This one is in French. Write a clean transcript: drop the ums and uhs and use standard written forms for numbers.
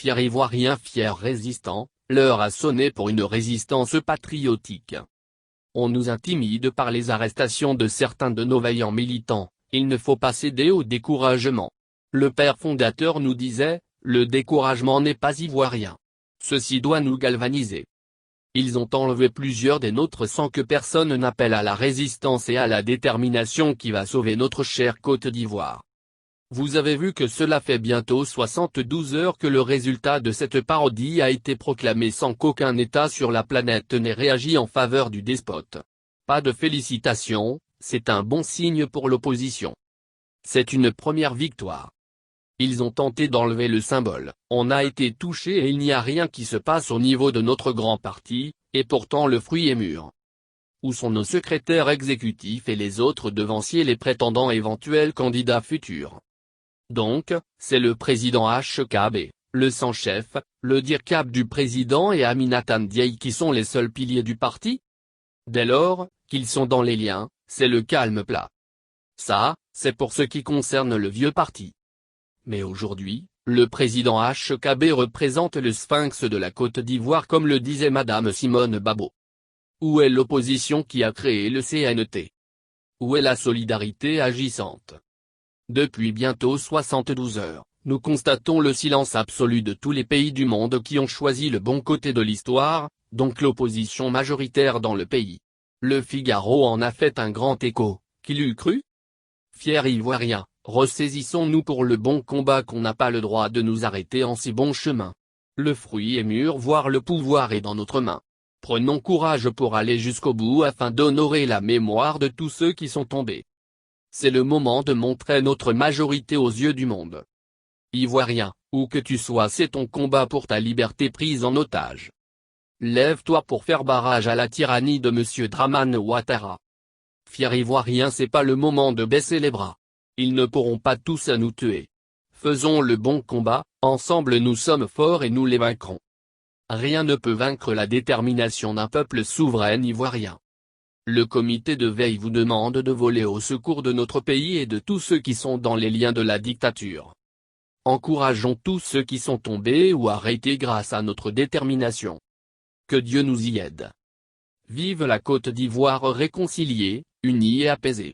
Fiers Ivoiriens, fiers résistants, l'heure a sonné pour une résistance patriotique. On nous intimide par les arrestations de certains de nos vaillants militants, il ne faut pas céder au découragement. Le père fondateur nous disait, le découragement n'est pas ivoirien. Ceci doit nous galvaniser. Ils ont enlevé plusieurs des nôtres sans que personne n'appelle à la résistance et à la détermination qui va sauver notre chère Côte d'Ivoire. Vous avez vu que cela fait bientôt 72 heures que le résultat de cette parodie a été proclamé sans qu'aucun État sur la planète n'ait réagi en faveur du despote. Pas de félicitations, c'est un bon signe pour l'opposition. C'est une première victoire. Ils ont tenté d'enlever le symbole, on a été touché et il n'y a rien qui se passe au niveau de notre grand parti, et pourtant le fruit est mûr. Où sont nos secrétaires exécutifs et les autres devanciers, les prétendants éventuels candidats futurs? Donc, c'est le président HKB, le sans-chef, le DIRCAB du président et Aminata Ndiaye qui sont les seuls piliers du parti? Dès lors, qu'ils sont dans les liens, c'est le calme plat. Ça, c'est pour ce qui concerne le vieux parti. Mais aujourd'hui, le président HKB représente le sphinx de la Côte d'Ivoire comme le disait Madame Simone Babo. Où est l'opposition qui a créé le CNT? Où est la solidarité agissante? Depuis bientôt 72 heures, nous constatons le silence absolu de tous les pays du monde qui ont choisi le bon côté de l'histoire, donc l'opposition majoritaire dans le pays. Le Figaro en a fait un grand écho, qui l'eût cru? Fiers Ivoiriens, ressaisissons-nous pour le bon combat, qu'on n'a pas le droit de nous arrêter en si bon chemin. Le fruit est mûr, voire le pouvoir est dans notre main. Prenons courage pour aller jusqu'au bout afin d'honorer la mémoire de tous ceux qui sont tombés. C'est le moment de montrer notre majorité aux yeux du monde. Ivoirien, où que tu sois, c'est ton combat pour ta liberté prise en otage. Lève-toi pour faire barrage à la tyrannie de M. Dramane Ouattara. Fiers Ivoiriens, c'est pas le moment de baisser les bras. Ils ne pourront pas tous nous tuer. Faisons le bon combat, ensemble nous sommes forts et nous les vaincrons. Rien ne peut vaincre la détermination d'un peuple souverain ivoirien. Le comité de veille vous demande de voler au secours de notre pays et de tous ceux qui sont dans les liens de la dictature. Encourageons tous ceux qui sont tombés ou arrêtés grâce à notre détermination. Que Dieu nous y aide. Vive la Côte d'Ivoire réconciliée, unie et apaisée.